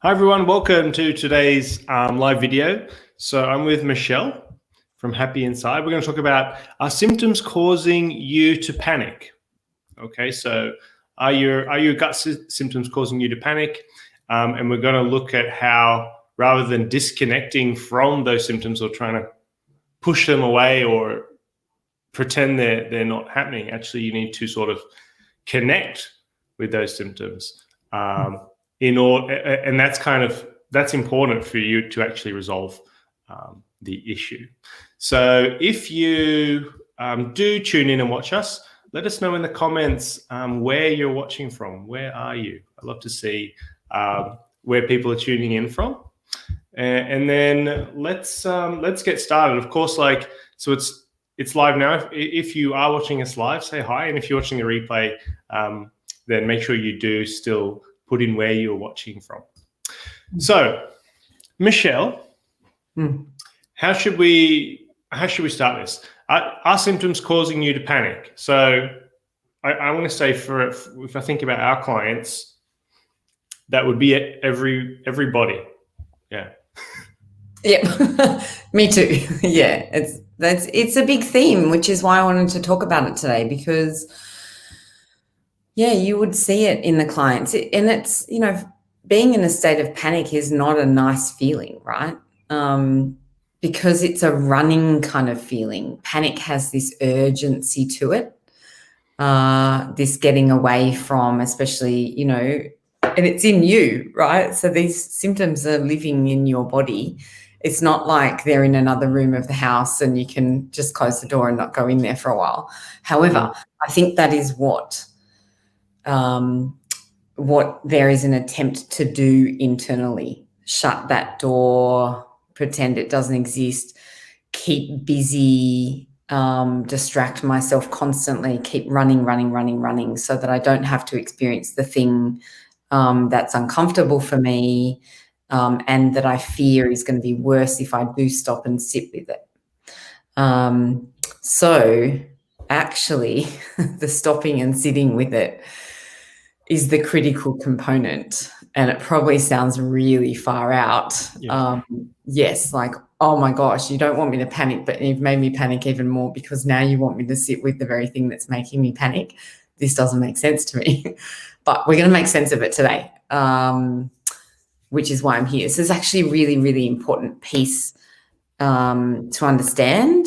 Hi everyone, welcome to today's live video. So I'm with Michelle from Happy Inside. We're going to talk about are symptoms causing you to panic? Okay, so are your gut symptoms causing you to panic? And we're going to look at how, rather than disconnecting from those symptoms or trying to push them away or pretend they're not happening, actually you need to sort of connect with those symptoms. And that's important for you to actually resolve the issue. So if you do tune in and watch us, let us know in the comments where you're watching from. Where are you? I'd love to see where people are tuning in from. And then let's get started. Of course, so it's live now. If you are watching us live, say hi. And if you're watching the replay, then make sure you do still put in where you're watching from. So, Michelle, how should we start this? Are symptoms causing you to panic? So, I want to say if I think about our clients, that would be everybody. Yeah. Yeah, me too. Yeah, it's a big theme, which is why I wanted to talk about it today, because yeah, you would see it in the clients, and it's, being in a state of panic is not a nice feeling, right? Because it's a running kind of feeling. Panic has this urgency to it, this getting away from, especially, and it's in you, right? So these symptoms are living in your body. It's not like they're in another room of the house and you can just close the door and not go in there for a while. However, I think that is what there is an attempt to do internally. Shut that door, pretend it doesn't exist, keep busy, distract myself constantly, keep running so that I don't have to experience the thing that's uncomfortable for me, and that I fear is going to be worse if I do stop and sit with it. So actually, the stopping and sitting with it is the critical component, and it probably sounds really far out. Yeah. Yes, like, oh my gosh, you don't want me to panic, but you've made me panic even more because now you want me to sit with the very thing that's making me panic. This doesn't make sense to me, but we're going to make sense of it today, which is why I'm here. So it's actually a really, really important piece to understand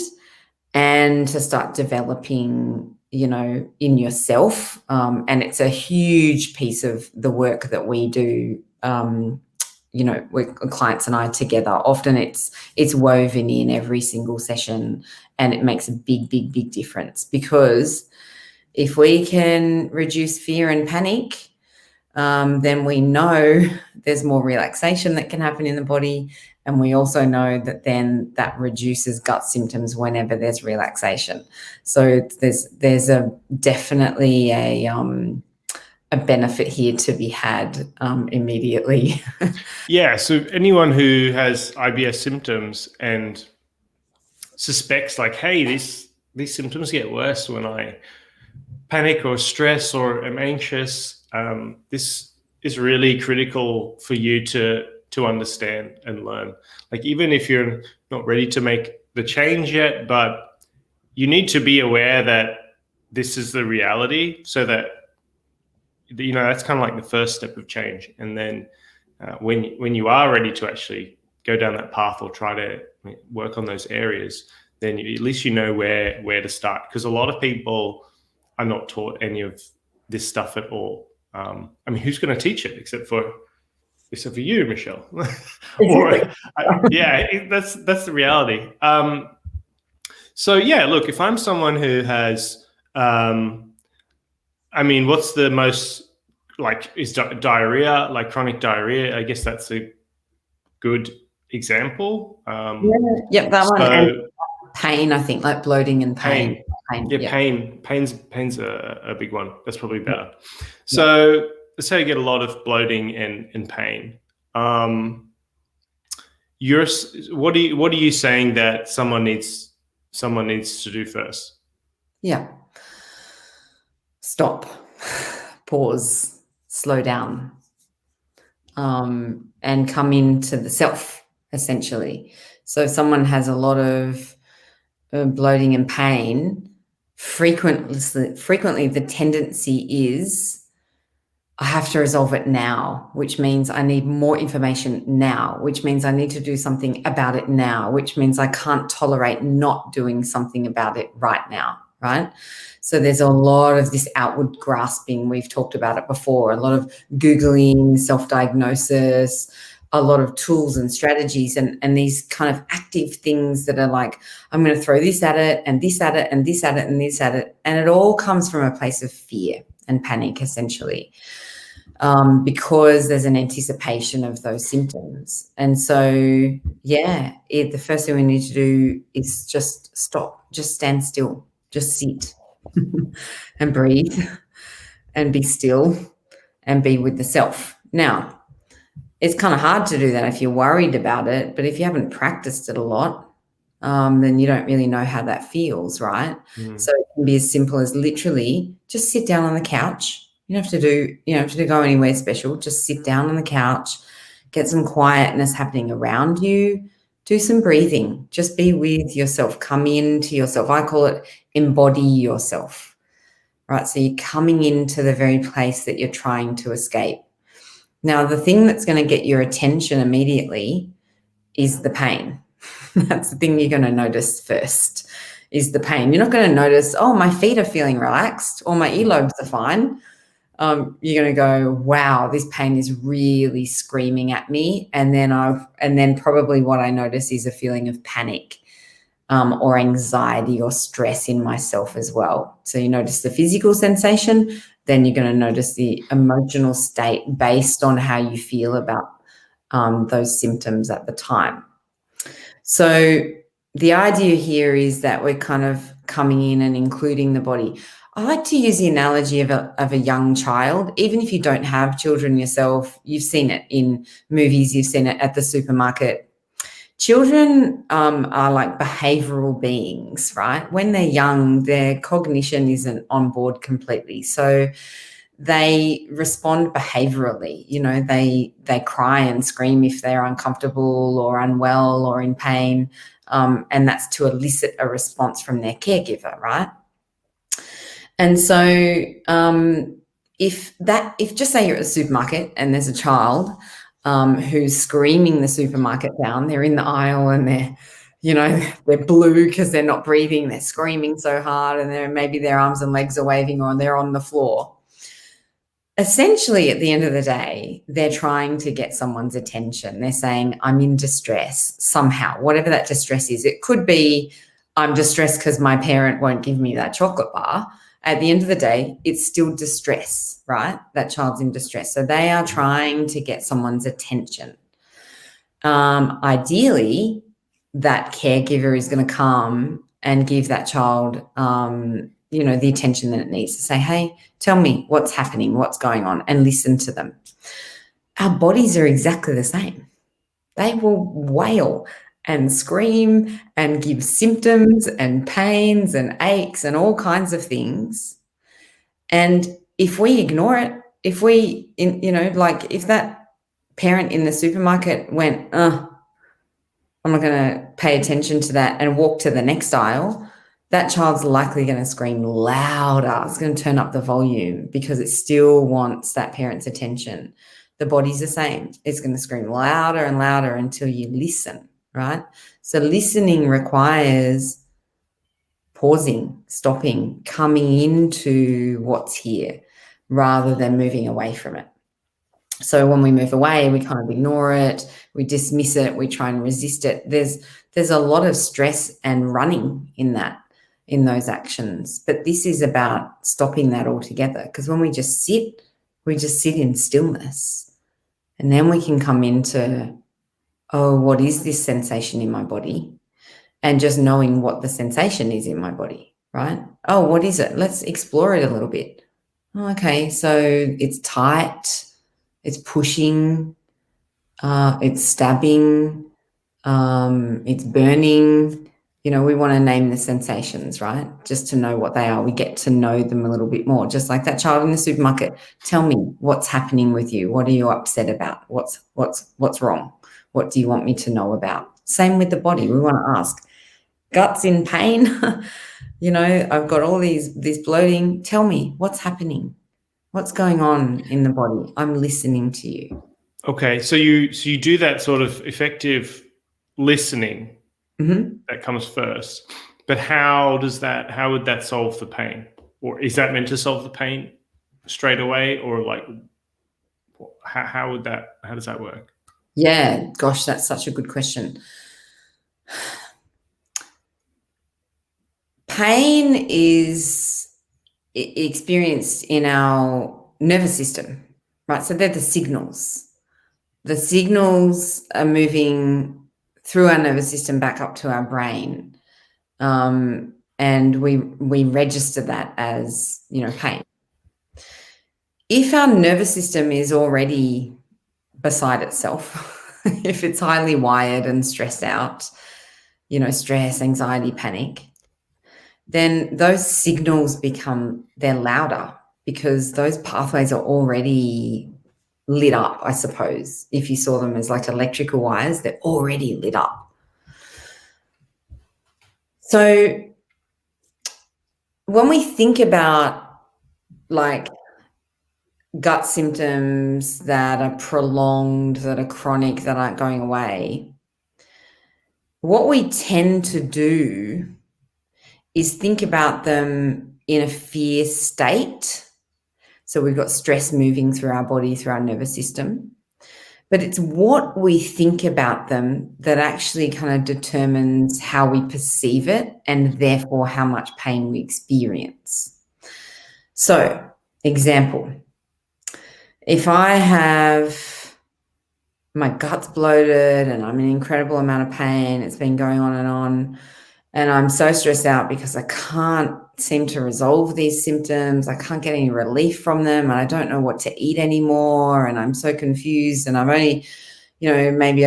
and to start developing, in yourself. And it's a huge piece of the work that we do, with clients and I together. Often it's woven in every single session, and it makes a big, big, big difference, because if we can reduce fear and panic, then we know there's more relaxation that can happen in the body. And we also know that then that reduces gut symptoms whenever there's relaxation. So there's definitely a benefit here to be had immediately. Yeah. So anyone who has IBS symptoms and suspects, like, hey, these symptoms get worse when I panic or stress or am anxious, this is really critical for you to understand and learn. Like, even if you're not ready to make the change yet, but you need to be aware that this is the reality, so that that's kind of like the first step of change. And then when you are ready to actually go down that path or try to work on those areas, then at least you know where to start, because a lot of people are not taught any of this stuff at all. I mean, who's going to teach it except for you, Michelle? Yeah, that's the reality. So yeah, look, if I'm someone who has, what's the most, is diarrhea, like chronic diarrhea? I guess that's a good example. Yep, that one. And pain, I think, like bloating and pain. Yeah, pain's a big one. That's probably better. So let's say you get a lot of bloating and pain. What are you saying that someone needs to do first? Yeah. Stop, pause, slow down. and come into the self, essentially. So if someone has a lot of bloating and pain, frequently the tendency is, I have to resolve it now, which means I need more information now, which means I need to do something about it now, which means I can't tolerate not doing something about it right now, right? So there's a lot of this outward grasping. We've talked about it before, a lot of Googling, self-diagnosis, a lot of tools and strategies and these kind of active things that are like, I'm going to throw this at it and this at it and this at it and this at it. And it all comes from a place of fear and panic, essentially, because there's an anticipation of those symptoms. And so, yeah, the first thing we need to do is just stop, just stand still, just sit and breathe and be still and be with the self. Now, it's kind of hard to do that if you're worried about it, but if you haven't practiced it a lot, then you don't really know how that feels, right? So it can be as simple as literally just sit down on the couch. You don't have to go anywhere special. Just sit down on the couch, get some quietness happening around you, do some breathing, just be with yourself, come into yourself. I call it embody yourself, right? So you're coming into the very place that you're trying to escape. Now, the thing that's going to get your attention immediately is the pain. That's the thing you're going to notice first, is the pain. You're not going to notice, oh, my feet are feeling relaxed or my earlobes are fine. You're going to go, wow, this pain is really screaming at me. And then probably what I notice is a feeling of panic or anxiety or stress in myself as well. So you notice the physical sensation, then you're going to notice the emotional state based on how you feel about those symptoms at the time. So the idea here is that we're kind of coming in and including the body. I like to use the analogy of a young child. Even if you don't have children yourself, you've seen it in movies, you've seen it at the supermarket. Children are like behavioral beings, right? When they're young, their cognition isn't on board completely. So they respond behaviorally. You know, they cry and scream if they're uncomfortable or unwell or in pain. And that's to elicit a response from their caregiver, right? And so if just say you're at a supermarket and there's a child who's screaming the supermarket down, they're in the aisle and they're blue because they're not breathing, they're screaming so hard, and maybe their arms and legs are waving or they're on the floor. Essentially, at the end of the day, they're trying to get someone's attention. They're saying, I'm in distress somehow, whatever that distress is. It could be, I'm distressed because my parent won't give me that chocolate bar. At the end of the day, it's still distress, right? That child's in distress. So they are trying to get someone's attention. Ideally, that caregiver is going to come and give that child, the attention that it needs, to say, hey, tell me what's happening, what's going on, and listen to them. Our bodies are exactly the same. They will wail and scream and give symptoms and pains and aches and all kinds of things. And if we ignore it, if that parent in the supermarket went, I'm not going to pay attention to that and walk to the next aisle, that child's likely going to scream louder. It's going to turn up the volume because it still wants that parent's attention. The body's the same. It's going to scream louder and louder until you listen, right? So listening requires pausing, stopping, coming into what's here rather than moving away from it. So when we move away, we kind of ignore it, we dismiss it, we try and resist it. There's a lot of stress and running in those actions. But this is about stopping that altogether, because when we just sit in stillness. And then we can come into, what is this sensation in my body? And just knowing what the sensation is in my body, right? Oh, what is it? Let's explore it a little bit. Okay, so it's tight, it's pushing, it's stabbing, it's burning, You know, we want to name the sensations, right? Just to know what they are. We get to know them a little bit more. Just like that child in the supermarket. Tell me what's happening with you. What are you upset about? What's wrong? What do you want me to know about? Same with the body. We want to ask. Guts in pain. You know, I've got all this bloating. Tell me what's happening. What's going on in the body? I'm listening to you. Okay, so you do that sort of effective listening that comes first, but how would that solve the pain, or is that meant to solve the pain straight away, or like how does that work? Yeah, gosh, that's such a good question. Pain is experienced in our nervous system, right? So they're the signals. The signals are moving through our nervous system back up to our brain. And we register that as, you know, pain. If our nervous system is already beside itself, if it's highly wired and stressed out, you know, stress, anxiety, panic, then those signals they're louder because those pathways are already lit up, I suppose. If you saw them as like electrical wires, they're already lit up. So when we think about like gut symptoms that are prolonged, that are chronic, that aren't going away, what we tend to do is think about them in a fear state. So we've got stress moving through our body, through our nervous system. But it's what we think about them that actually kind of determines how we perceive it and therefore how much pain we experience. So, example, if I have my gut's bloated and I'm in an incredible amount of pain, it's been going on, and I'm so stressed out because I can't seem to resolve these symptoms. I can't get any relief from them, and I don't know what to eat anymore, and I'm so confused, and I've only, you know, maybe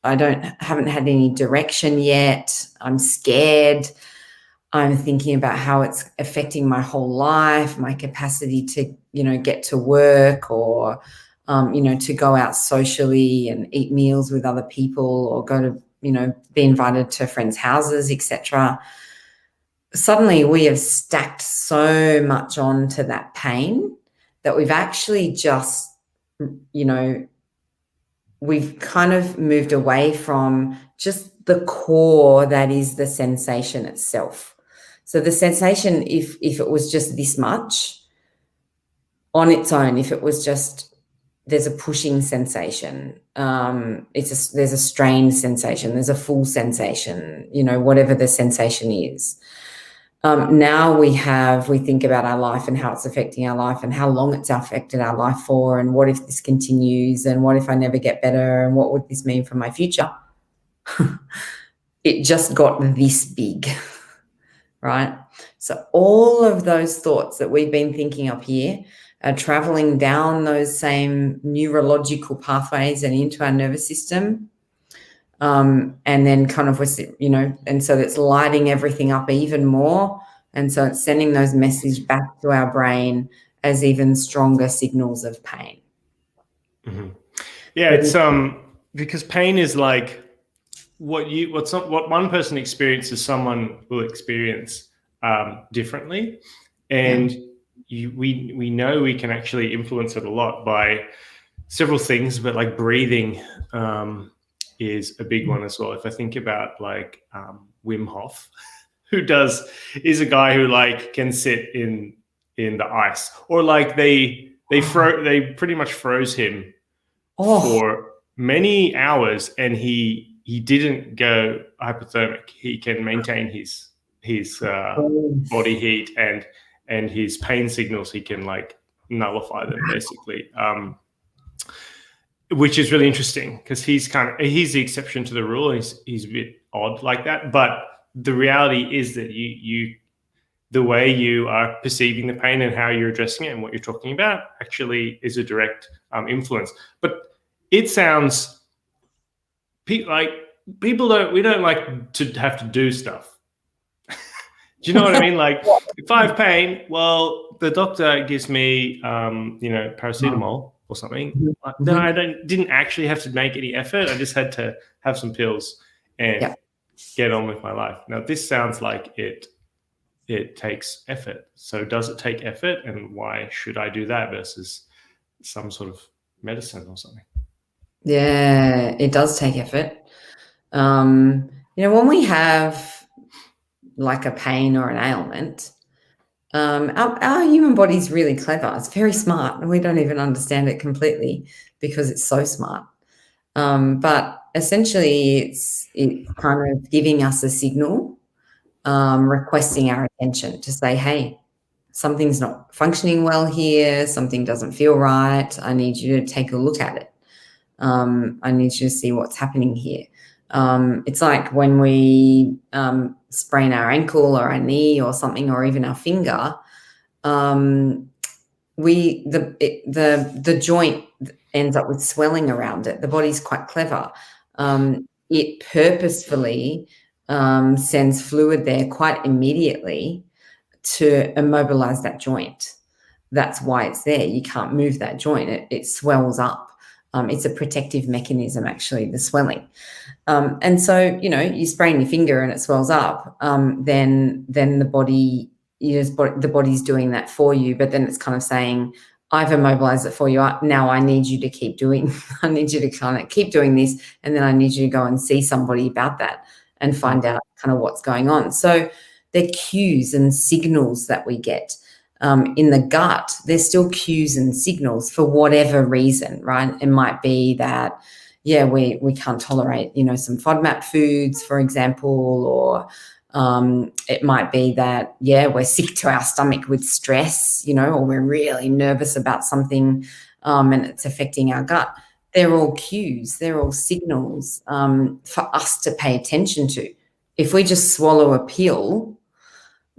haven't had any direction yet. I'm scared. I'm thinking about how it's affecting my whole life, my capacity to, you know, get to work or, you know, to go out socially and eat meals with other people or go to, you know, be invited to friends' houses, etc. Suddenly we have stacked so much onto that pain that we've actually just, you know, we've kind of moved away from just the core that is the sensation itself. So the sensation, if it was just this much on its own, if it was just, there's a pushing sensation, there's a strained sensation, there's a full sensation, you know, whatever the sensation is. Now we think about our life and how it's affecting our life and how long it's affected our life for, and what if this continues, and what if I never get better, and what would this mean for my future? It just got this big, right? So all of those thoughts that we've been thinking up here are traveling down those same neurological pathways and into our nervous system. And then kind of, you know, and so it's lighting everything up even more. And so it's sending those messages back to our brain as even stronger signals of pain. Mm-hmm. Yeah, it's because pain is like what one person experiences, someone will experience differently, and we know we can actually influence it a lot by several things, but like breathing is a big one as well. If I think about like Wim Hof, is a guy who like can sit in the ice, or like they pretty much froze him for many hours, and he didn't go hypothermic. He can maintain his body heat and his pain signals. He can like nullify them basically. Which is really interesting because he's the exception to the rule. He's a bit odd like that, but the reality is that the way you are perceiving the pain and how you're addressing it and what you're talking about actually is a direct influence. But it sounds like we don't like to have to do stuff. Do you know what I mean? Like, if I have pain, well, the doctor gives me, paracetamol or something. Then I didn't actually have to make any effort. I just had to have some pills and get on with my life. Now, this sounds like it takes effort. So does it take effort, and why should I do that versus some sort of medicine or something? Yeah, it does take effort. When we have like a pain or an ailment, our human body's really clever. It's very smart, and we don't even understand it completely because it's so smart. But essentially, it's kind of giving us a signal, requesting our attention to say, hey, something's not functioning well here. Something doesn't feel right. I need you to take a look at it. I need you to see what's happening here. It's like when we sprain our ankle or our knee or something, or even our finger, the joint ends up with swelling around it. The body's quite clever. It purposefully sends fluid there quite immediately to immobilize that joint. That's why it's there. You can't move that joint. It swells up. It's a protective mechanism, actually, the swelling. And so, you sprain your finger and it swells up, then the body, the body's doing that for you, but then it's kind of saying, I've immobilized it for you. Now I need you to keep doing, I need you to kind of keep doing this. And then I need you to go and see somebody about that and find out kind of what's going on. So they're cues and signals that we get. In the gut, there's still cues and signals for whatever reason, right? It might be that, we can't tolerate, some FODMAP foods, for example, or it might be that, we're sick to our stomach with stress, or we're really nervous about something and it's affecting our gut. They're all cues, they're all signals for us to pay attention to. If we just swallow a pill,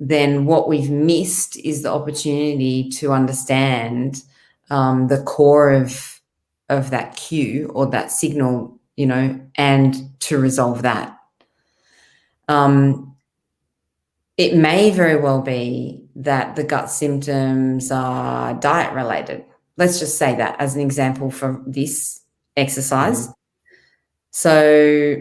then what we've missed is the opportunity to understand the core of that cue or that signal, and to resolve that. It may very well be that the gut symptoms are diet related. Let's just say that as an example for this exercise. So,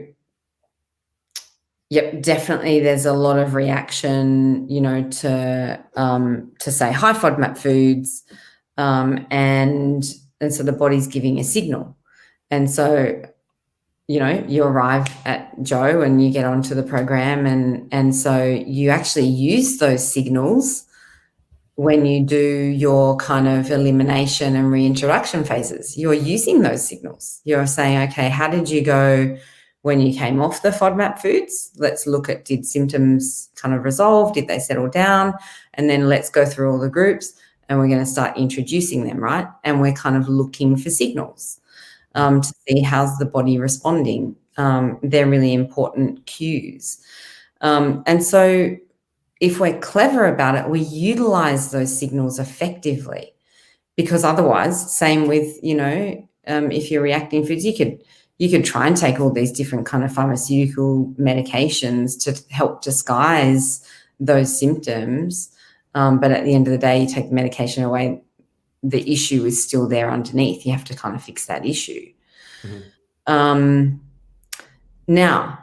yep, definitely there's a lot of reaction, to say high FODMAP foods, and so the body's giving a signal. And so, you arrive at Joe and you get onto the program, and so you actually use those signals when you do your kind of elimination and reintroduction phases. You're using those signals. You're saying, okay, how did you go when you came off the FODMAP foods? Let's look at, did symptoms kind of resolve? Did they settle down? And then let's go through all the groups and we're going to start introducing them, right? And we're kind of looking for signals to see how's the body responding. They're really important cues. And so if we're clever about it, we utilize those signals effectively, because otherwise, same with, if you're reacting foods, you could try and take all these different kind of pharmaceutical medications to help disguise those symptoms. But at the end of the day, you take the medication away, the issue is still there underneath. You have to kind of fix that issue. Now,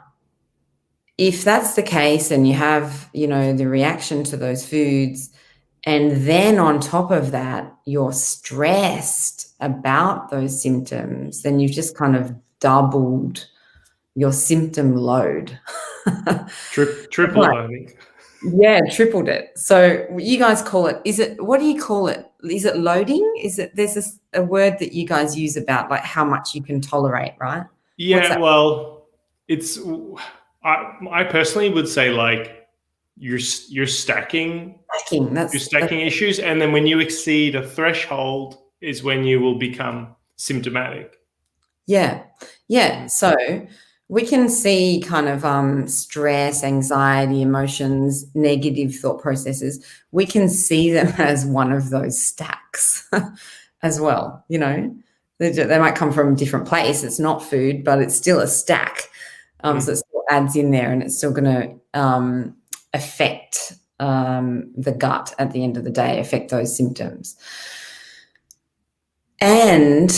if that's the case and you have, the reaction to those foods, and then on top of that, you're stressed about those symptoms, then you've just kind of doubled your symptom load. Triple, I think. Yeah, tripled it. So you guys call it, what do you call it? Is it loading? There's a word that you guys use about like how much you can tolerate, right? Yeah, well, it's, I personally would say like you're stacking. You're stacking issues. And then when you exceed a threshold is when you will become symptomatic. Yeah. So we can see kind of stress, anxiety, emotions, negative thought processes. We can see them as one of those stacks as well. They might come from a different place. It's not food, but it's still a stack. So it still adds in there, and it's still going to affect the gut at the end of the day, affect those symptoms. And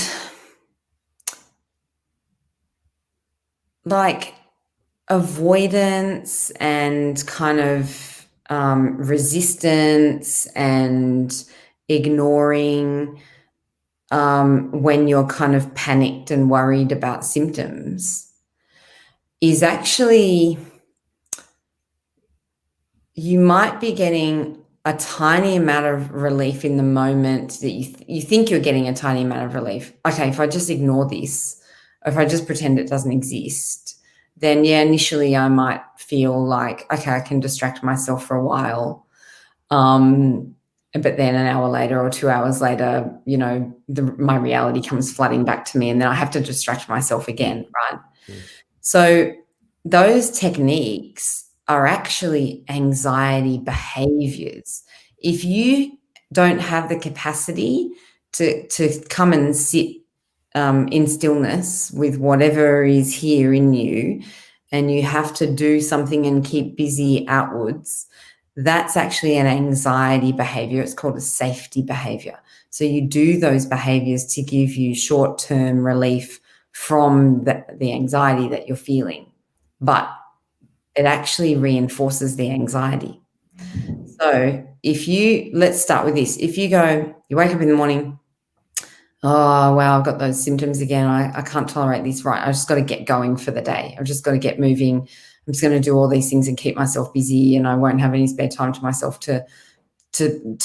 like avoidance and kind of resistance and ignoring when you're kind of panicked and worried about symptoms is actually, you might be getting a tiny amount of relief in the moment that you think you're getting a tiny amount of relief. Okay, if I just ignore this, if I just pretend it doesn't exist, then yeah, initially I might feel like, okay, I can distract myself for a while. But then an hour later or 2 hours later, you know, my reality comes flooding back to me, and then I have to distract myself again, right? So those techniques are actually anxiety behaviors. If you don't have the capacity to come and sit in stillness with whatever is here in you, and you have to do something and keep busy outwards, that's actually an anxiety behavior. It's called a safety behavior. So you do those behaviors to give you short-term relief from the anxiety that you're feeling, but it actually reinforces the anxiety. So let's start with this. If you wake up in the morning, oh, wow, I've got those symptoms again. I can't tolerate this. Right. I just got to get going for the day. I've just got to get moving. I'm just going to do all these things and keep myself busy, and I won't have any spare time to myself to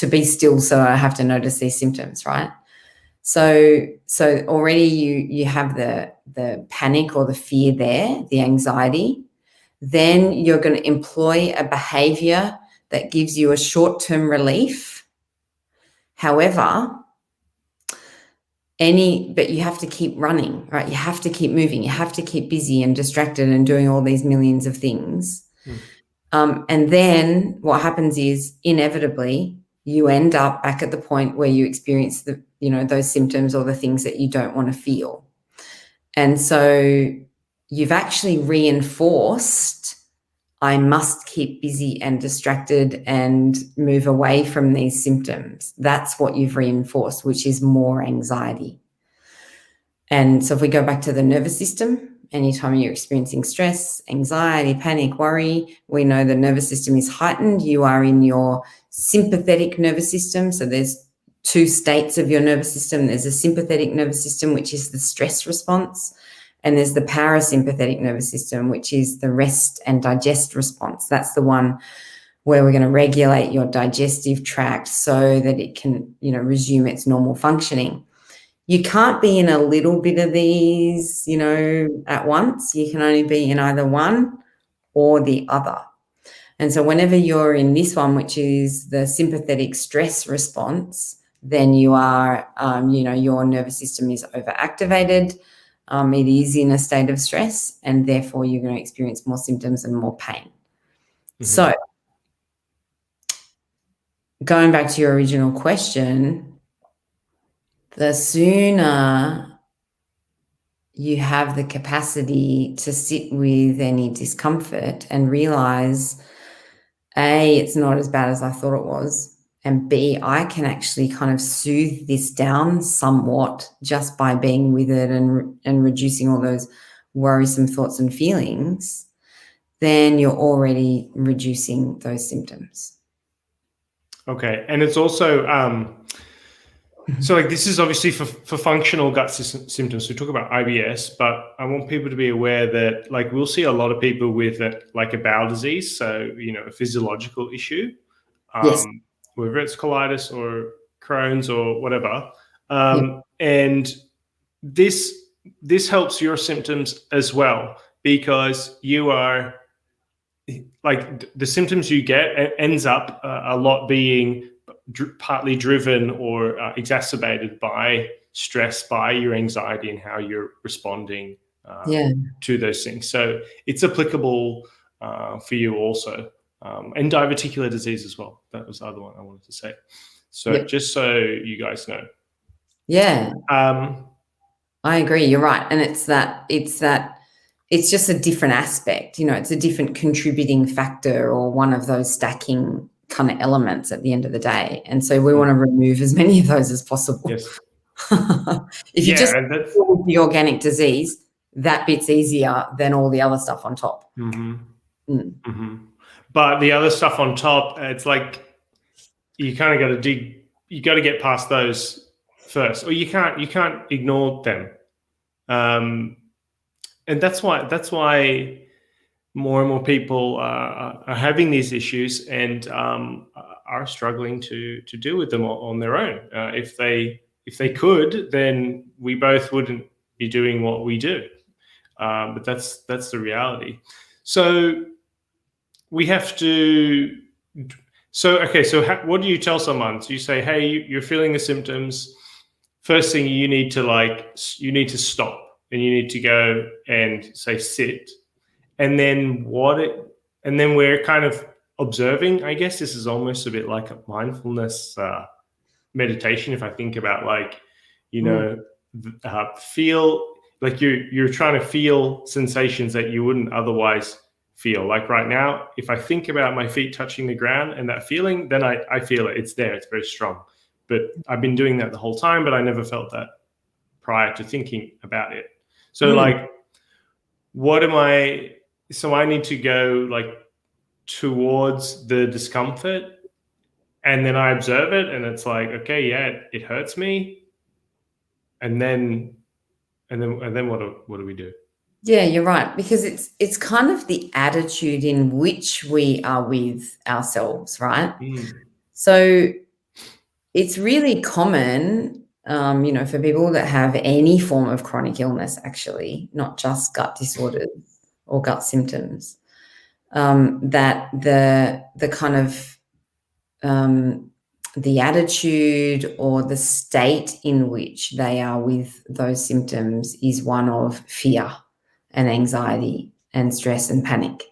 be still. So I have to notice these symptoms, right? So already you have the panic or the fear there, the anxiety. Then you're going to employ a behavior that gives you a short-term relief. However, but you have to keep running, right? You have to keep moving. You have to keep busy and distracted and doing all these millions of things. And then what happens is inevitably you end up back at the point where you experience those symptoms or the things that you don't want to feel. And so you've actually reinforced, I must keep busy and distracted and move away from these symptoms. That's what you've reinforced, which is more anxiety. And so if we go back to the nervous system, anytime you're experiencing stress, anxiety, panic, worry, we know the nervous system is heightened. You are in your sympathetic nervous system. So there's two states of your nervous system. There's a sympathetic nervous system, which is the stress response. And there's the parasympathetic nervous system, which is the rest and digest response. That's the one where we're going to regulate your digestive tract so that it can, resume its normal functioning. You can't be in a little bit of these, at once. You can only be in either one or the other. And so whenever you're in this one, which is the sympathetic stress response, then you are, your nervous system is overactivated. It is in a state of stress, and therefore you're going to experience more symptoms and more pain. So going back to your original question, the sooner you have the capacity to sit with any discomfort and realize, A, it's not as bad as I thought it was, and B, I can actually kind of soothe this down somewhat just by being with it and reducing all those worrisome thoughts and feelings, then you're already reducing those symptoms. Okay. And it's also, so like this is obviously for functional gut symptoms. We talk about IBS, but I want people to be aware that like we'll see a lot of people with like a bowel disease. So, a physiological issue. Yes. Whether it's colitis or Crohn's or whatever. And this helps your symptoms as well, because you are like the symptoms you get ends up a lot being partly driven or exacerbated by stress, by your anxiety and how you're responding to those things. So it's applicable for you also. And diverticular disease as well. That was the other one I wanted to say. So just so you guys know. Yeah. I agree. You're right. And it's it's just a different aspect, it's a different contributing factor or one of those stacking kind of elements at the end of the day. And so we want to remove as many of those as possible. Yes. If you just deal with the organic disease, that bit's easier than all the other stuff on top. But the other stuff on top, it's like you kind of got to dig. You got to get past those first, or you can't ignore them. And that's why more and more people are having these issues and are struggling to deal with them on their own. If they could, then we both wouldn't be doing what we do. But that's the reality. So we have to. So what do you tell someone? So you say, hey, you're feeling the symptoms. First thing you need to stop. And you need to go and say sit, and then we're kind of observing. I guess this is almost a bit like a mindfulness meditation. If I think about feel like you're trying to feel sensations that you wouldn't otherwise feel. Like right now, if I think about my feet touching the ground and that feeling, then I feel it. It's there. It's very strong. But I've been doing that the whole time, but I never felt that prior to thinking about it. So so I need to go towards the discomfort, and then I observe it, and it's like, okay, yeah, it hurts me. And then what do we do? Yeah, you're right, because it's kind of the attitude in which we are with ourselves, right? So it's really common, for people that have any form of chronic illness, actually, not just gut disorders or gut symptoms, that the kind of the attitude or the state in which they are with those symptoms is one of fear and anxiety and stress and panic.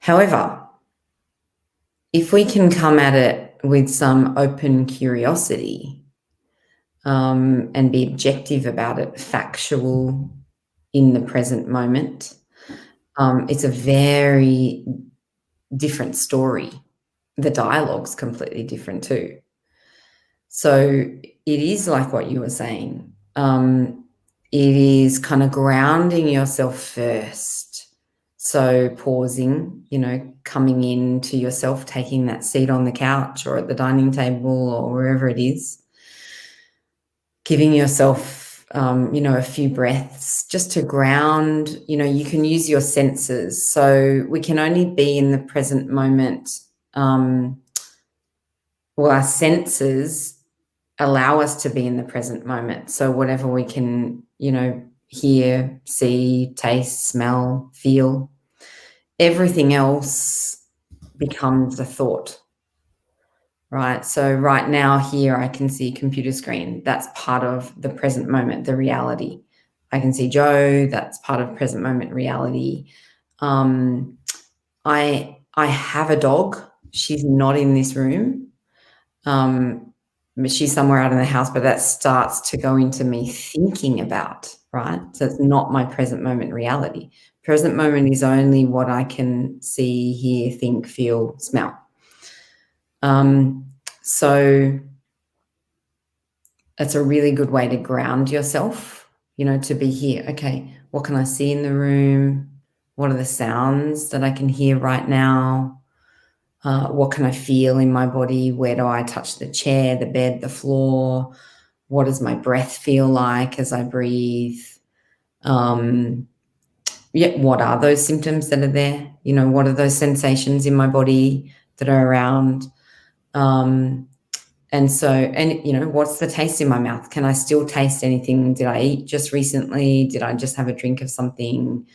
However, if we can come at it with some open curiosity, and be objective about it, factual in the present moment, it's a very different story. The dialogue's completely different too. So it is like what you were saying. It is kind of grounding yourself first. So pausing, coming into yourself, taking that seat on the couch or at the dining table or wherever it is. Giving yourself, a few breaths just to ground. You can use your senses. So we can only be in the present moment. Our senses allow us to be in the present moment. So whatever we can, hear, see, taste, smell, feel, everything else becomes a thought. Right. So right now here, I can see a computer screen. That's part of the present moment, the reality. I can see Joe. That's part of present moment reality. I have a dog. She's not in this room. She's somewhere out in the house, but that starts to go into me thinking about, right? So it's not my present moment reality. Present moment is only what I can see, hear, think, feel, smell. So that's a really good way to ground yourself, to be here. Okay, what can I see in the room? What are the sounds that I can hear right now? What can I feel in my body? Where do I touch the chair, the bed, the floor? What does my breath feel like as I breathe? What are those symptoms that are there? What are those sensations in my body that are around? What's the taste in my mouth? Can I still taste anything? Did I eat just recently? Did I just have a drink of something?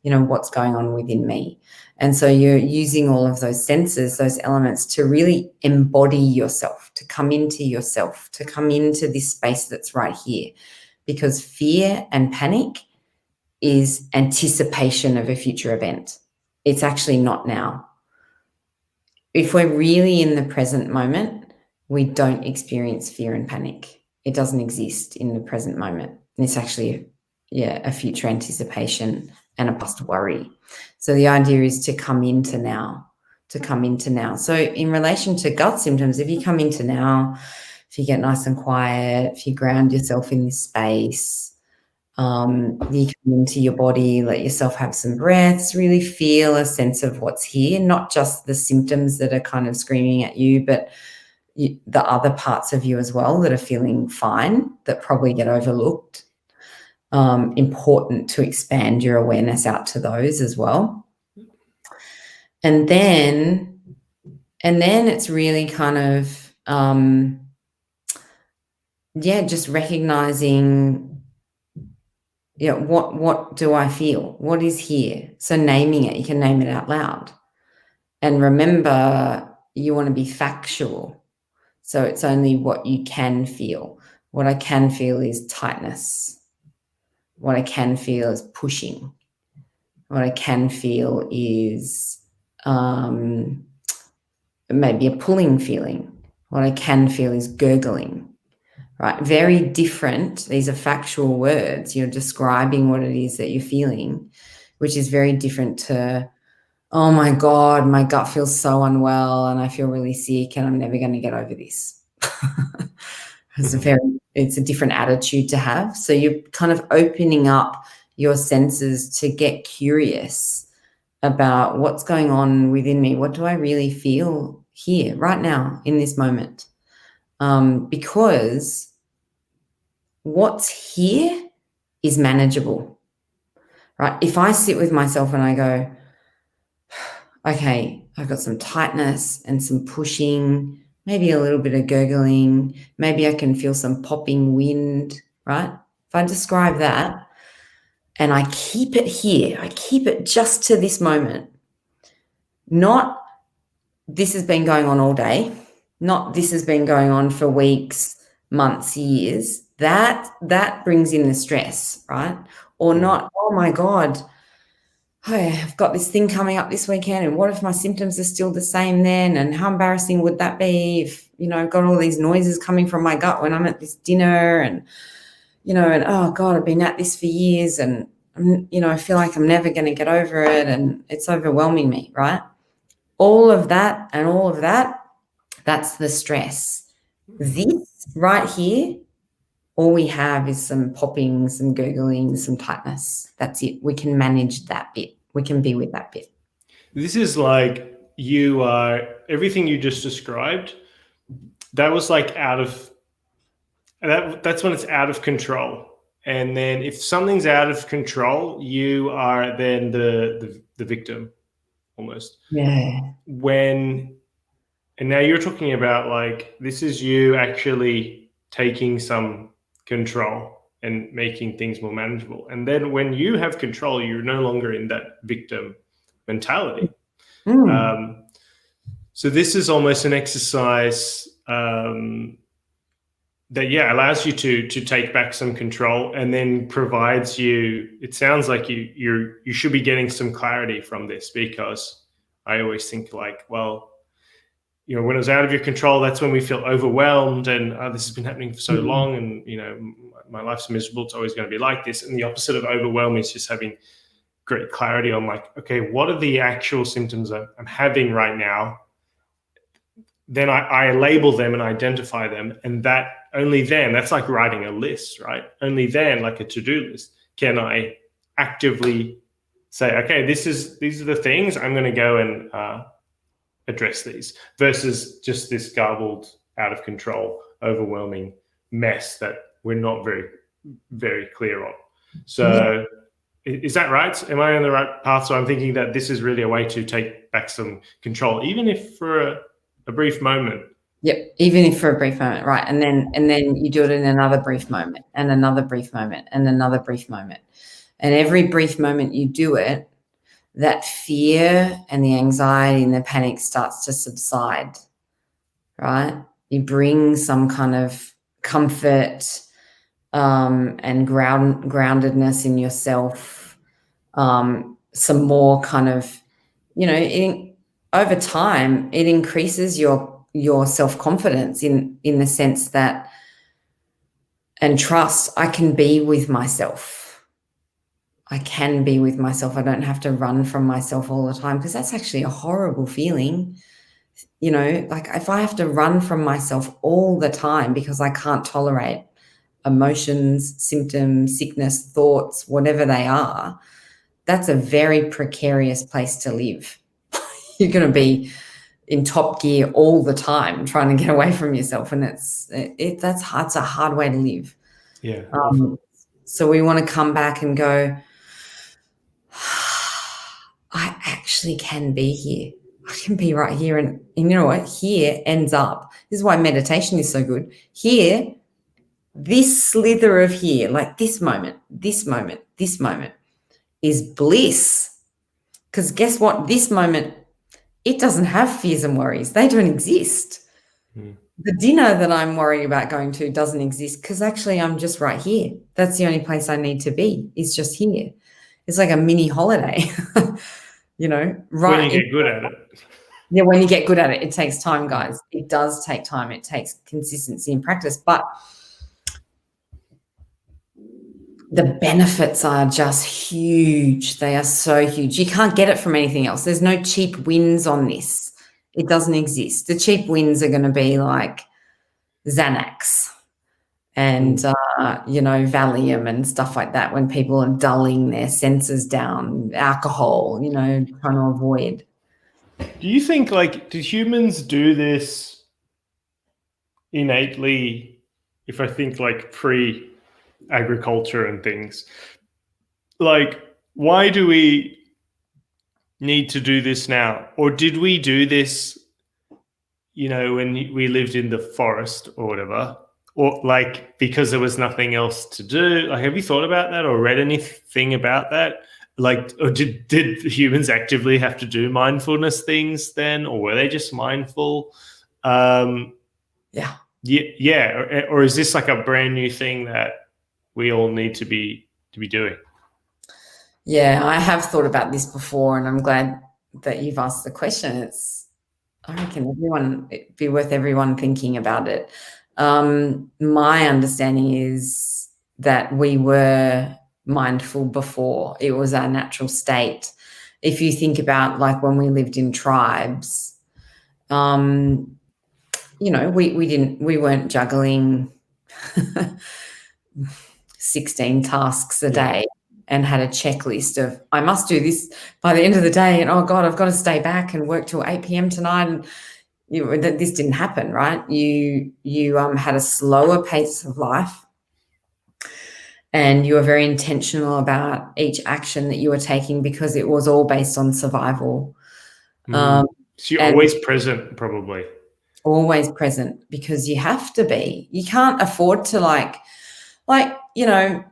What's going on within me? And so you're using all of those senses, those elements to really embody yourself, to come into yourself, to come into this space that's right here. Because fear and panic is anticipation of a future event. It's actually not now. If we're really in the present moment, we don't experience fear and panic. It doesn't exist in the present moment. It's actually a future anticipation and a past worry. So the idea is to come into now, So in relation to gut symptoms, if you come into now, if you get nice and quiet, if you ground yourself in this space, you come into your body, let yourself have some breaths, really feel a sense of what's here, not just the symptoms that are kind of screaming at you, but the other parts of you as well that are feeling fine, that probably get overlooked. Important to expand your awareness out to those as well. And then it's really kind of, just recognizing, what do I feel? What is here? So naming it, you can name it out loud. And remember, you want to be factual. So it's only what you can feel. What I can feel is tightness. What I can feel is pushing. What I can feel is maybe a pulling feeling. What I can feel is gurgling, right? Very different. These are factual words. You're describing what it is that you're feeling, which is very different to, oh my God, my gut feels so unwell and I feel really sick and I'm never going to get over this. It's a different attitude to have. So you're kind of opening up your senses to get curious about what's going on within me. What do I really feel here right now in this moment? Because what's here is manageable, right? If I sit with myself and I go, okay, I've got some tightness and some pushing, maybe a little bit of gurgling, maybe I can feel some popping wind, right? If I describe that and I keep it here, I keep it just to this moment, not this has been going on all day, not this has been going on for weeks, months, years, that brings in the stress, right? Or not, oh my God, I've got this thing coming up this weekend, and what if my symptoms are still the same then? And how embarrassing would that be if, I've got all these noises coming from my gut when I'm at this dinner and, and oh God, I've been at this for years and, I feel like I'm never going to get over it and it's overwhelming me, right? All of that, that's the stress. This right here, all we have is some popping, some gurgling, some tightness. That's it. We can manage that bit. We can be with that bit. This is like everything you just described, that was like that's when it's out of control. And then if something's out of control, you are then the victim almost. Yeah. And now you're talking about like, this is you actually taking some control and making things more manageable. And then when you have control, you're no longer in that victim mentality. So this is almost an exercise that allows you to take back some control, and then provides you, it sounds like you should be getting some clarity from this, because I always think like, well, when it's out of your control, that's when we feel overwhelmed and this has been happening for so long, and my life's miserable, it's always going to be like this. And the opposite of overwhelm is just having great clarity on like, okay, what are the actual symptoms I'm having right now? Then I label them and identify them, and that's like writing a list, right? Only then, like a to-do list, can I actively say, okay, these are the things I'm going to go and address these, versus just this garbled, out of control, overwhelming mess that we're not very, very clear on. So is that right? Am I on the right path? So I'm thinking that this is really a way to take back some control, even if for a brief moment. Yep, even if for a brief moment, right? And then you do it in another brief moment, and another brief moment, and another brief moment. And every brief moment you do it, that fear and the anxiety and the panic starts to subside, right? You bring some kind of comfort and groundedness in yourself, some more kind of, over time, it increases your self-confidence in the sense that, and trust, I can be with myself. I can be with myself. I don't have to run from myself all the time, because that's actually a horrible feeling. You know, like if I have to run from myself all the time because I can't tolerate emotions, symptoms, sickness, thoughts, whatever they are, that's a very precarious place to live. You're going to be in top gear all the time trying to get away from yourself, and that's a hard way to live. Yeah. So we want to come back and go, I actually can be here. I can be right here. And you know what? Here ends up, this is why meditation is so good. Here, this slither of here, like this moment is bliss. Because guess what? This moment, it doesn't have fears and worries. They don't exist. The dinner that I'm worrying about going to doesn't exist, because actually I'm just right here. That's the only place I need to be, is just here. It's like a mini holiday, you know, right? When you get good at it. Yeah, when you get good at it. It takes time, guys. It does take time. It takes consistency and practice. But the benefits are just huge. They are so huge. You can't get it from anything else. There's no cheap wins on this. It doesn't exist. The cheap wins are going to be like Xanax and, you know, Valium and stuff like that, when people are dulling their senses down, alcohol, you know, trying to avoid. Do you think, like, do humans do this innately? If I think like pre-agriculture and things, like, why do we need to do this now? Or did we do this, you know, when we lived in the forest or whatever? Or like because there was nothing else to do? Like, have you thought about that or read anything about that? Like, or did humans actively have to do mindfulness things then, or were they just mindful? Yeah. Or is this like a brand new thing that we all need to be doing? Yeah, I have thought about this before, and I'm glad that you've asked the question. I reckon it'd be worth everyone thinking about it. My understanding is that we were mindful before. It was our natural state. If you think about like when we lived in tribes, you know, we weren't juggling 16 tasks a day and had a checklist of, I must do this by the end of the day, and oh God, I've got to stay back and work till 8 p.m. tonight. And you know, this didn't happen, right? You had a slower pace of life, and you were very intentional about each action that you were taking, because it was all based on survival. So you're always present, probably. Always present, because you have to be. You can't afford to like, you know,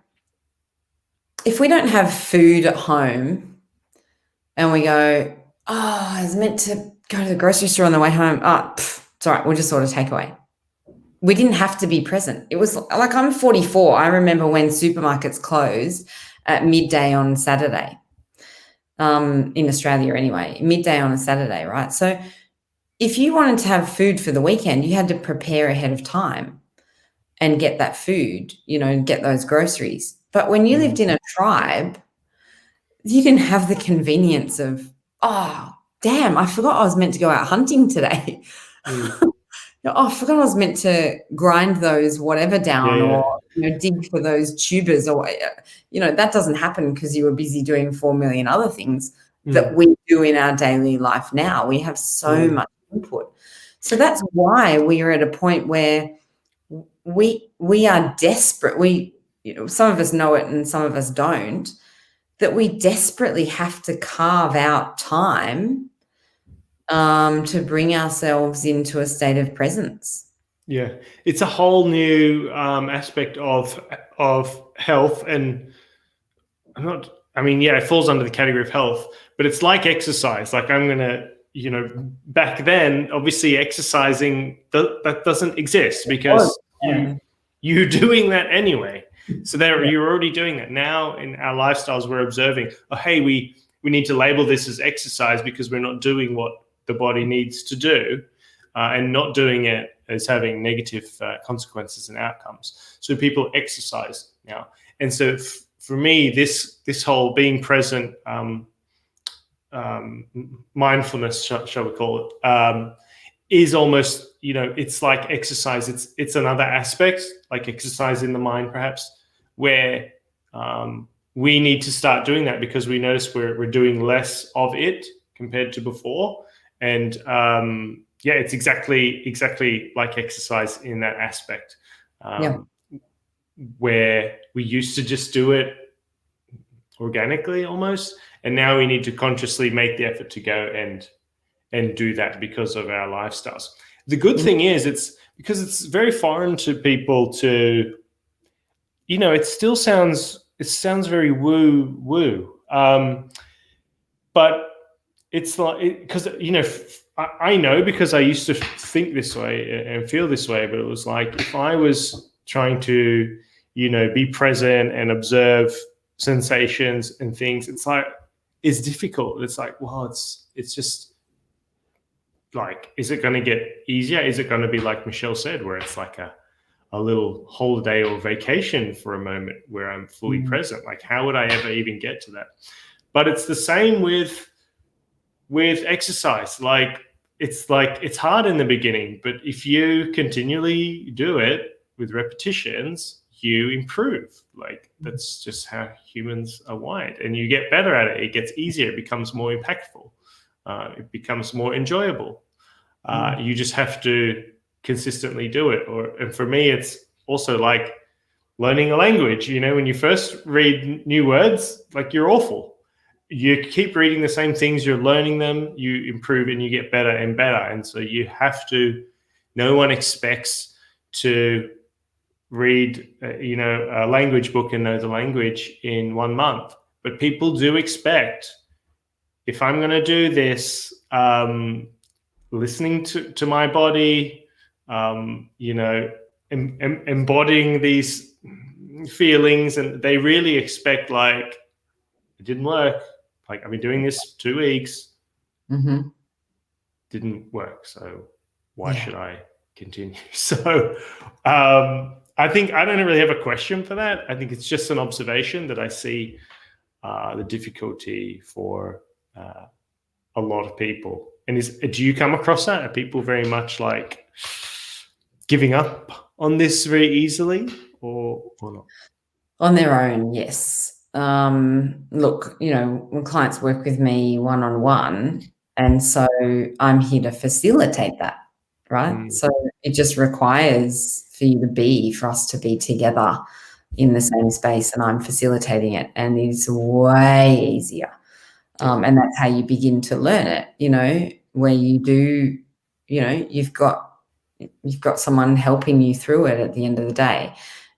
if we don't have food at home and we go, oh, I was meant to go to the grocery store on the way home. Oh, it's all right, we'll just order takeaway. We didn't have to be present. It was like, I'm 44. I remember when supermarkets closed at midday on Saturday, in Australia anyway, midday on a Saturday, right? So if you wanted to have food for the weekend, you had to prepare ahead of time and get that food, you know, get those groceries. But when you lived in a tribe, you didn't have the convenience of, oh, damn, I forgot I was meant to go out hunting today. Oh, I forgot I was meant to grind those whatever down, or you know, dig for those tubers, or you know, that doesn't happen because you were busy doing 4 million other things that we do in our daily life now. We have so much input. So that's why we are at a point where we are desperate. You know, some of us know it and some of us don't, that we desperately have to carve out time to bring ourselves into a state of presence. Yeah, it's a whole new aspect of health, and it falls under the category of health, but it's like exercise. Like, I'm gonna, you know, back then, obviously, exercising that doesn't exist because you're doing that anyway. So you're already doing that. Now in our lifestyles, we're observing, oh, hey, we need to label this as exercise because we're not doing what the body needs to do, and not doing it as having negative consequences and outcomes. So people exercise now. And so for me, this whole being present, mindfulness, shall we call it, is almost, it's like exercise. It's another aspect, like exercise in the mind, perhaps, where we need to start doing that, because we notice we're doing less of it compared to before. And yeah, it's exactly like exercise in that aspect, where we used to just do it organically almost, and now we need to consciously make the effort to go and do that because of our lifestyles. The good thing is, it's because it's very foreign to people to, it still sounds very woo, but it's like, because I know, because I used to think this way and feel this way, but it was like, if I was trying to be present and observe sensations and things, it's difficult. It's like, well, it's just like, is it going to get easier? Is it going to be like Michelle said, where it's like a little holiday or vacation for a moment where I'm fully present? Like, how would I ever even get to that? But it's the same with exercise. Like, it's hard in the beginning, but if you continually do it with repetitions, you improve. Like, that's just how humans are wired, and you get better at it. It gets easier. It becomes more impactful. It becomes more enjoyable. You just have to consistently do it. And for me, it's also like learning a language. When you first read new words, like, you're awful. You keep reading the same things, you're learning them, you improve, and you get better and better. And so you have to, no one expects to read, a language book and know the language in 1 month. But people do expect, if I'm going to do this, listening to my body, embodying these feelings, and they really expect, like, it didn't work. Like, I've been doing this 2 weeks, didn't work. So why should I continue? So I think I don't really have a question for that. I think it's just an observation that I see the difficulty for a lot of people. And do you come across that? Are people very much like giving up on this very easily, or not? On their own, yes. Look, when clients work with me one-on-one, and so I'm here to facilitate that, right? So it just requires for us to be together in the same space, and I'm facilitating it, and it's way easier. And that's how you begin to learn it, where you do, you've got someone helping you through it at the end of the day.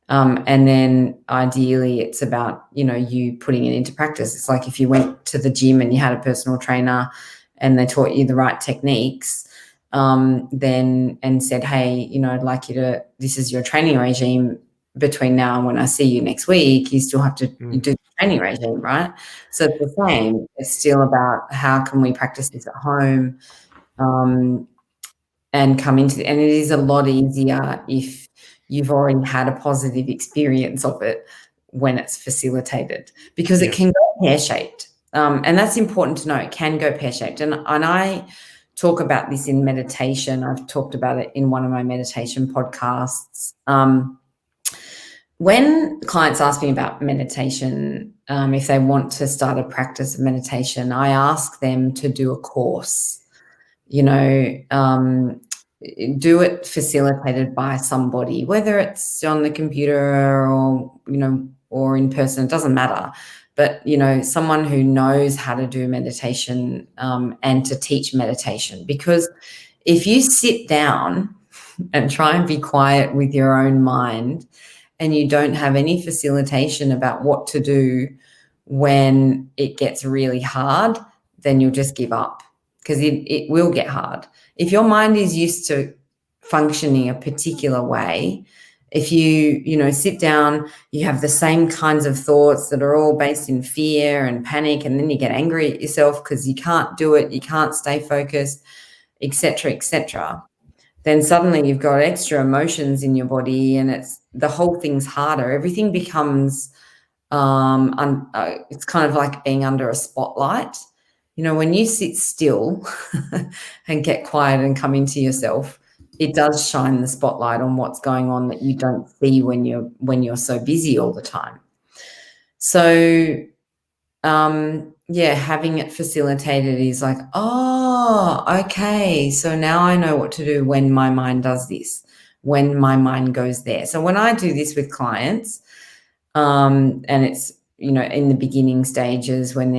And then ideally it's about, you putting it into practice. It's like if you went to the gym and you had a personal trainer and they taught you the right techniques, then, and said, hey, I'd like you to, this is your training regime between now and when I see you next week, you still have to do the training regime, right? So it's the same. It's still about how can we practice this at home, and come into, and it is a lot easier if you've already had a positive experience of it when it's facilitated, because it can go pear-shaped. And that's important to know. It can go pear-shaped. And I talk about this in meditation. I've talked about it in one of my meditation podcasts. When clients ask me about meditation, if they want to start a practice of meditation, I ask them to do a course, do it facilitated by somebody, whether it's on the computer or, or in person, it doesn't matter. But, someone who knows how to do meditation, and to teach meditation. Because if you sit down and try and be quiet with your own mind, and you don't have any facilitation about what to do when it gets really hard, then you'll just give up, because it will get hard. If your mind is used to functioning a particular way, if you sit down, you have the same kinds of thoughts that are all based in fear and panic, and then you get angry at yourself because you can't do it, you can't stay focused, etc., then suddenly you've got extra emotions in your body, and the whole thing's harder. Everything becomes It's kind of like being under a spotlight. You know, when you sit still and get quiet and come into yourself, it does shine the spotlight on what's going on that you don't see when you're so busy all the time. So yeah, having it facilitated is like, oh, okay, so now I know what to do when my mind does this, when my mind goes there. So when I do this with clients, and it's, you know, in the beginning stages when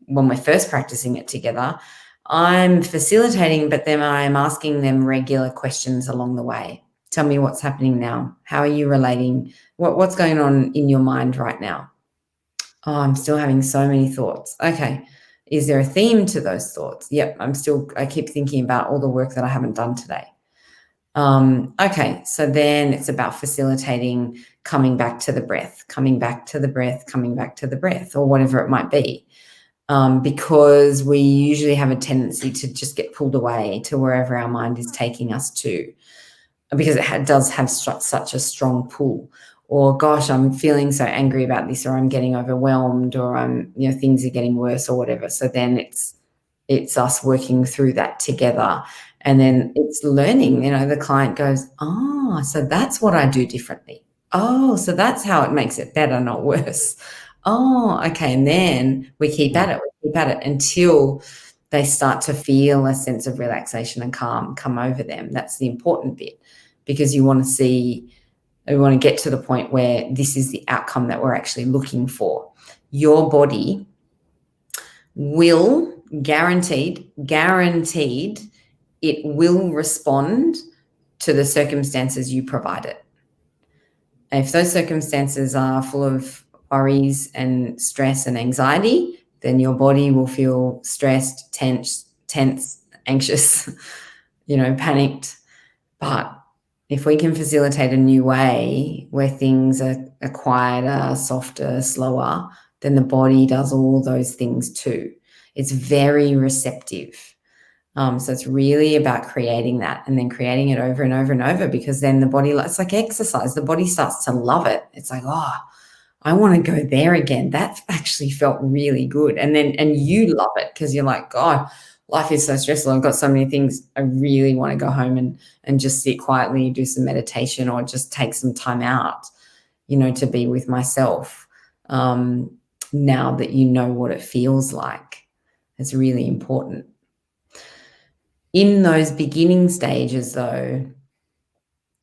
we're first practicing it together, I'm facilitating, but then I'm asking them regular questions along the way. Tell me what's happening now. How are you relating? What's going on in your mind right now? Oh, I'm still having so many thoughts. Okay. Is there a theme to those thoughts? Yep. I keep thinking about all the work that I haven't done today. Okay. So then it's about facilitating coming back to the breath, coming back to the breath, coming back to the breath, or whatever it might be. Because we usually have a tendency to just get pulled away to wherever our mind is taking us to, because it does have such a strong pull. Or, gosh, I'm feeling so angry about this, or I'm getting overwhelmed, or things are getting worse, or whatever. So then it's us working through that together, and then it's learning. You know, the client goes, "Oh, so that's what I do differently. Oh, so that's how it makes it better, not worse. Oh, okay." And then we keep at it until they start to feel a sense of relaxation and calm come over them. That's the important bit, because we want to get to the point where this is the outcome that we're actually looking for. Your body will guaranteed, it will respond to the circumstances you provide it. And if those circumstances are full of worries and stress and anxiety, then your body will feel stressed, tense, anxious, panicked. But if we can facilitate a new way where things are quieter, softer, slower, then the body does all those things too. It's very receptive. So it's really about creating that, and then creating it over and over and over, because then the body, it's like exercise. The body starts to love it. It's like, oh, I want to go there again. That actually felt really good. And you love it because you're like, God, life is so stressful. I've got so many things. I really want to go home and just sit quietly, do some meditation, or just take some time out, to be with myself. Now that you know what it feels like, it's really important. In those beginning stages, though,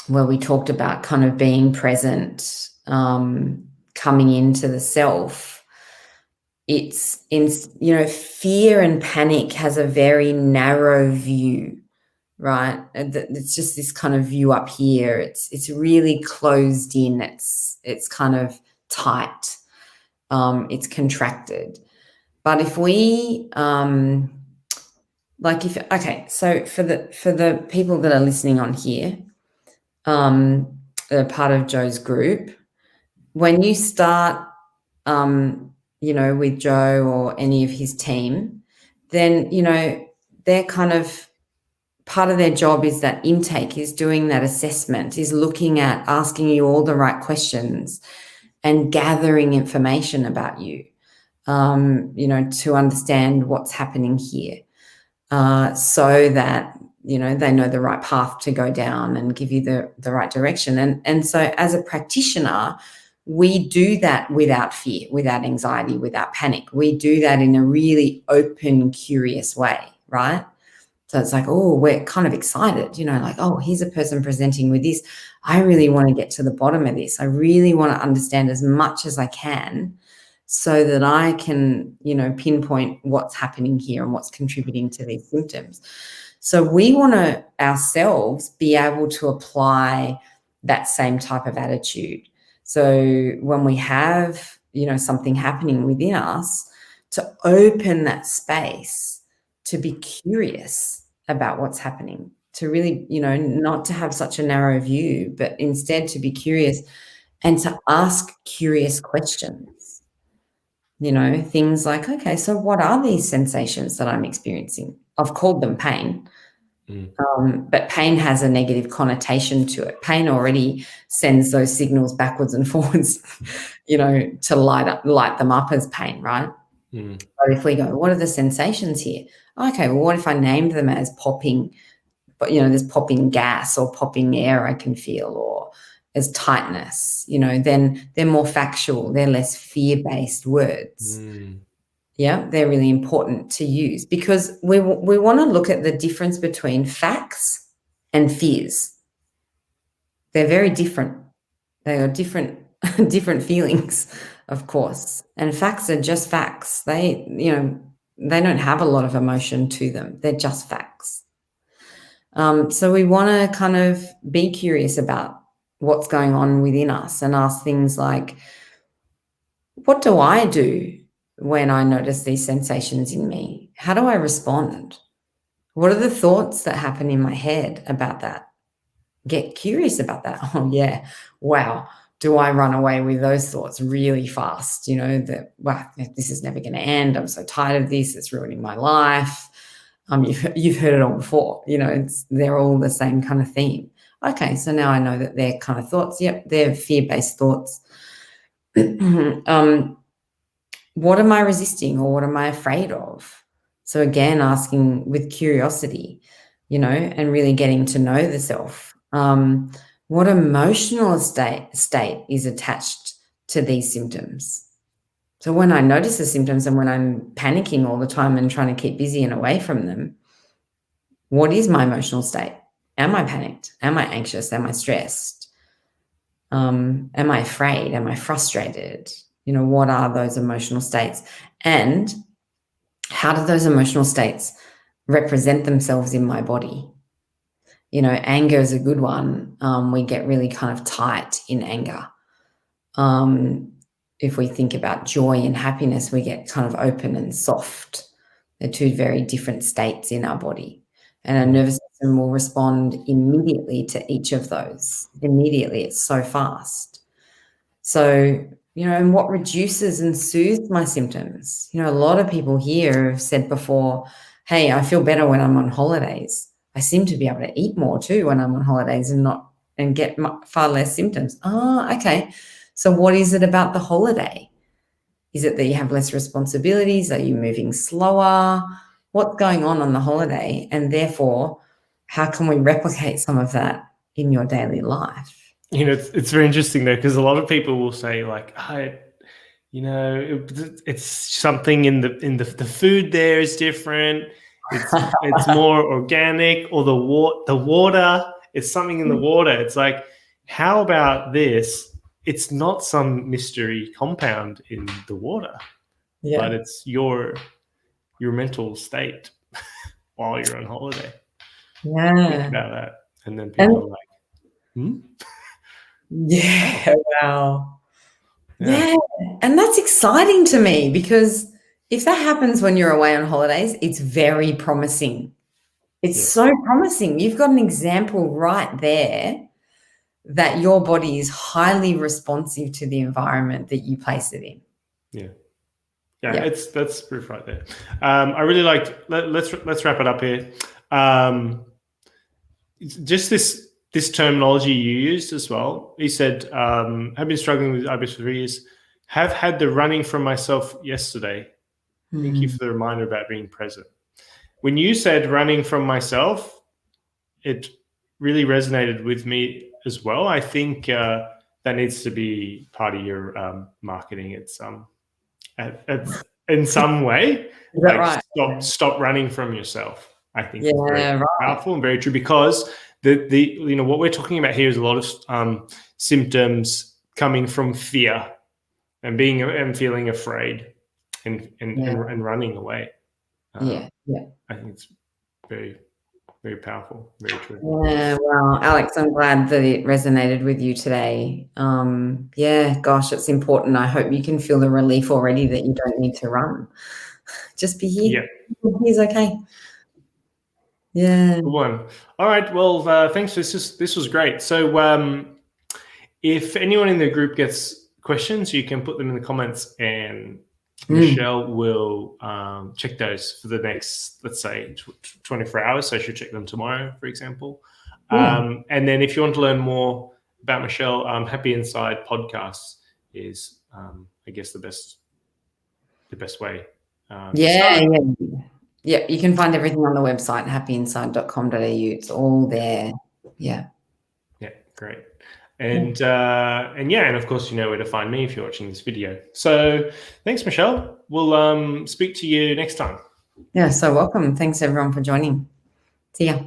where we talked about kind of being present, coming into the self, it's in, fear and panic has a very narrow view, right? It's just this kind of view up here. It's really closed in. It's kind of tight. It's contracted. But if we, so for the people that are listening on here, part of Joe's group, when you start, with Joe or any of his team, then, they're kind of, part of their job is that intake, is doing that assessment, is looking at asking you all the right questions and gathering information about you, to understand what's happening here, so that, they know the right path to go down and give you the right direction. And so as a practitioner, we do that without fear, without anxiety, without panic. We do that in a really open, curious way, right? So it's like, oh, we're kind of excited, like, oh, here's a person presenting with this. I really want to get to the bottom of this. I really want to understand as much as I can so that I can, pinpoint what's happening here and what's contributing to these symptoms. So we want to ourselves be able to apply that same type of attitude. So when we have, something happening within us, to open that space, to be curious about what's happening, to really, not to have such a narrow view, but instead to be curious and to ask curious questions. Things like, okay, so what are these sensations that I'm experiencing? I've called them pain. But pain has a negative connotation to it. Pain already sends those signals backwards and forwards, to light them up as pain, right? But if we go, what are the sensations here? Okay, well, what if I named them as popping, but there's popping gas or popping air I can feel, or as tightness, then they're more factual, they're less fear-based words. Yeah, they're really important to use because we want to look at the difference between facts and fears. They're very different. They are different feelings, of course. And facts are just facts. They don't have a lot of emotion to them. They're just facts. So we want to kind of be curious about what's going on within us and ask things like, what do I do when I notice these sensations in me? How do I respond? What are the thoughts that happen in my head about that? Get curious about that. Oh, yeah. Wow. Do I run away with those thoughts really fast? That, wow, this is never going to end. I'm so tired of this. It's ruining my life. You've heard it all before. They're all the same kind of theme. Okay, so now I know that they're kind of thoughts. Yep, they're fear-based thoughts. What am I resisting, or what am I afraid of? So again, asking with curiosity, and really getting to know the self. What emotional state is attached to these symptoms? So when I notice the symptoms and when I'm panicking all the time and trying to keep busy and away from them, what is my emotional state? Am I panicked? Am I anxious? Am I stressed? Am I afraid? Am I frustrated? What are those emotional states? And how do those emotional states represent themselves in my body? Anger is a good one. We get really kind of tight in anger. If we think about joy and happiness, we get kind of open and soft. They're two very different states in our body. And our nervous system will respond immediately to each of those. Immediately, it's so fast. So, and what reduces and soothes my symptoms? A lot of people here have said before, hey, I feel better when I'm on holidays. I seem to be able to eat more too when I'm on holidays and get far less symptoms. Oh, okay. So what is it about the holiday? Is it that you have less responsibilities? Are you moving slower? What's going on the holiday? And therefore, how can we replicate some of that in your daily life? It's very interesting though, because a lot of people will say like, it's something in the food there is different. It's more organic, or the water. It's something in the water. It's like, how about this? It's not some mystery compound in the water, but it's your mental state while you're on holiday. Yeah. Think about that, and then people are like, Yeah, wow. Yeah. And that's exciting to me, because if that happens when you're away on holidays, it's very promising. It's so promising. You've got an example right there that your body is highly responsive to the environment that you place it in. Yeah, that's proof right there. I really liked. Let's wrap it up here. Just this terminology you used as well. He said, "Have been struggling with IBS for 3 years. Have had the running from myself yesterday. Thank you for the reminder about being present." When you said running from myself, it really resonated with me as well. I think that needs to be part of your marketing. It's in some way, like right? stop running from yourself. I think Yeah, it's very powerful and very true, because the what we're talking about here is a lot of symptoms coming from fear and feeling afraid and running away. I think it's very, very powerful, very true. Yeah, well, Alex, I'm glad that it resonated with you today. Gosh, it's important. I hope you can feel the relief already that you don't need to run. Just be here. Yeah. He's okay. Yeah. Good one. All right. Well, thanks. This was great. So if anyone in the group gets questions, you can put them in the comments and Michelle will check those for the next, let's say, 24 hours. So she'll check them tomorrow, for example. And then if you want to learn more about Michelle, Happy Inside podcast is, I guess, the best way. Yeah. You can find everything on the website, happyinside.com.au. It's all there. Yeah, great. And of course, you know where to find me if you're watching this video. So thanks, Michelle. We'll speak to you next time. Yeah, so welcome. Thanks everyone for joining. See ya.